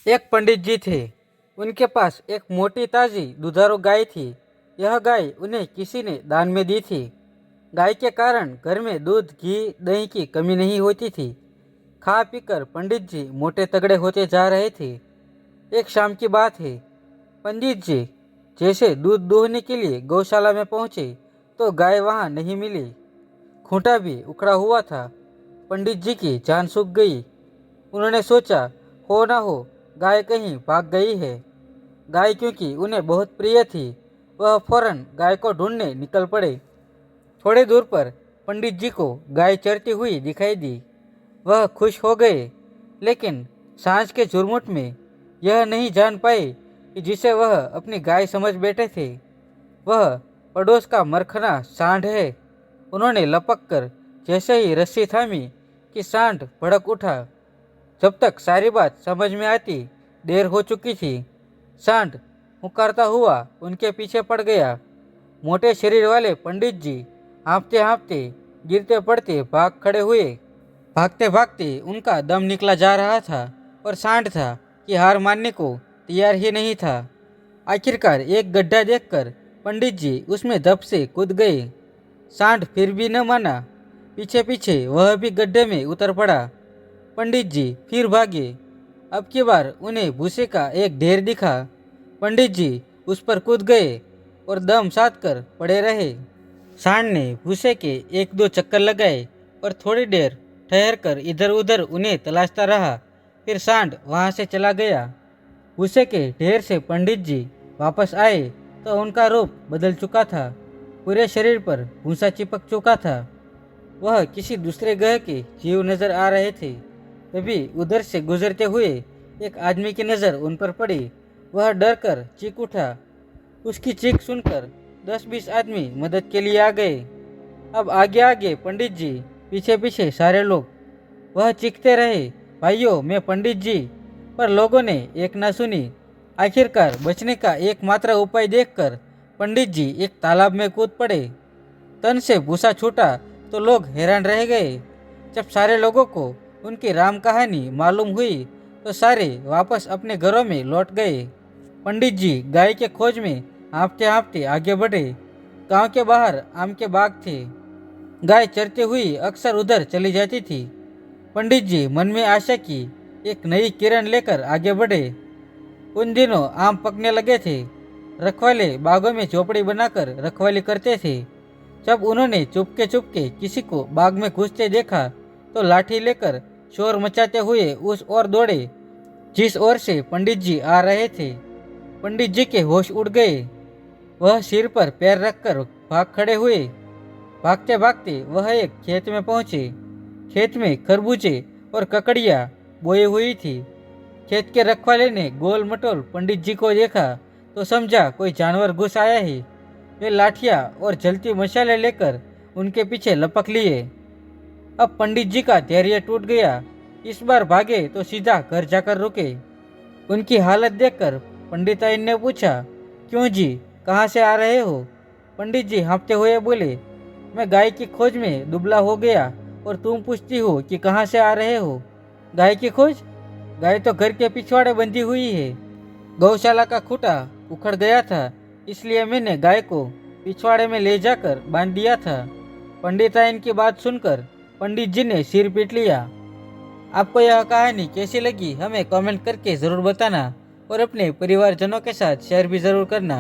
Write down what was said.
एक पंडित जी थे। उनके पास एक मोटी ताजी दुधारू गाय थी। यह गाय उन्हें किसी ने दान में दी थी। गाय के कारण घर में दूध, घी, दही की कमी नहीं होती थी। खा पीकर पंडित जी मोटे तगड़े होते जा रहे थे। एक शाम की बात है। पंडित जी जैसे दूध दूहने के लिए गौशाला में पहुंचे तो गाय वहां नहीं मिली। खूंटा भी उखड़ा हुआ था। पंडित जी की जान सूख गई। उन्होंने सोचा, हो ना हो गाय कहीं भाग गई है। गाय क्योंकि उन्हें बहुत प्रिय थी, वह फौरन गाय को ढूंढने निकल पड़े। थोड़े दूर पर पंडित जी को गाय चरती हुई दिखाई दी। वह खुश हो गए, लेकिन सांझ के झुरमुट में यह नहीं जान पाए कि जिसे वह अपनी गाय समझ बैठे थे वह पड़ोस का मरखना सांड है। उन्होंने लपक कर जैसे ही रस्सी थामी कि सांड भड़क उठा। जब तक सारी बात समझ में आती देर हो चुकी थी। सांड पुकारता हुआ उनके पीछे पड़ गया। मोटे शरीर वाले पंडित जी हाँफते हाँफते, गिरते पड़ते भाग खड़े हुए। भागते भागते उनका दम निकला जा रहा था और सांड था कि हार मानने को तैयार ही नहीं था। आखिरकार एक गड्ढा देखकर पंडित जी उसमें दब से कूद गए। सांड फिर भी न माना। पीछे पीछे वह भी गड्ढे में उतर पड़ा। पंडित जी फिर भागे। अब की बार उन्हें भूसे का एक ढेर दिखा। पंडित जी उस पर कूद गए और दम साध कर पड़े रहे। सांड ने भूसे के एक दो चक्कर लगाए और थोड़ी देर ठहर कर इधर उधर उन्हें तलाशता रहा। फिर सांड वहां से चला गया। भूसे के ढेर से पंडित जी वापस आए तो उनका रूप बदल चुका था। पूरे शरीर पर भूसा चिपक चुका था। वह किसी दूसरे ग्रह के जीव नजर आ रहे थे। तभी उधर से गुजरते हुए एक आदमी की नज़र उन पर पड़ी। वह डर कर चीख उठा। उसकी चीख सुनकर 10-20 आदमी मदद के लिए आ गए। अब आगे आगे पंडित जी, पीछे पीछे सारे लोग। वह चीखते रहे, भाइयों मैं पंडित जी। पर लोगों ने एक ना सुनी। आखिरकार बचने का एकमात्र उपाय देखकर पंडित जी एक तालाब में कूद पड़े। तन से भूसा छूटा तो लोग हैरान रह गए। जब सारे लोगों को उनकी राम कहानी मालूम हुई तो सारे वापस अपने घरों में लौट गए। पंडित जी गाय के खोज में हाँफते हाँफते आगे बढ़े। गांव के बाहर आम के बाग थे। गाय चरती हुई अक्सर उधर चली जाती थी। पंडित जी मन में आशा की एक नई किरण लेकर आगे बढ़े। उन दिनों आम पकने लगे थे। रखवाले बागों में झोपड़ी बनाकर रखवाली करते थे। जब उन्होंने चुपके किसी को बाग में घुसते देखा तो लाठी लेकर शोर मचाते हुए उस ओर दौड़े जिस ओर से पंडित जी आ रहे थे। पंडित जी के होश उड़ गए। वह सिर पर पैर रखकर भाग खड़े हुए। भागते भागते वह एक खेत में पहुंचे। खेत में खरबूजे और ककड़ियाँ बोई हुई थी। खेत के रखवाले ने गोल मटोल पंडित जी को देखा तो समझा कोई जानवर घुस आया है। वे लाठियाँ और जलती मशालें लेकर उनके पीछे लपक लिए। अब पंडित जी का धैर्य टूट गया। इस बार भागे तो सीधा घर जाकर रुके। उनकी हालत देखकर पंडिताइन ने पूछा, क्यों जी, कहाँ से आ रहे हो? पंडित जी हाँफते हुए बोले, मैं गाय की खोज में दुबला हो गया और तुम पूछती हो कि कहाँ से आ रहे हो? गाय की खोज? गाय तो घर के पिछवाड़े बंधी हुई है। गौशाला का खूंटा उखड़ गया था, इसलिए मैंने गाय को पिछवाड़े में ले जाकर बांध दिया था। पंडिताइन की बात सुनकर पंडित जी ने सिर पीट लिया। आपको यह कहानी कैसी लगी हमें कमेंट करके ज़रूर बताना और अपने परिवारजनों के साथ शेयर भी ज़रूर करना।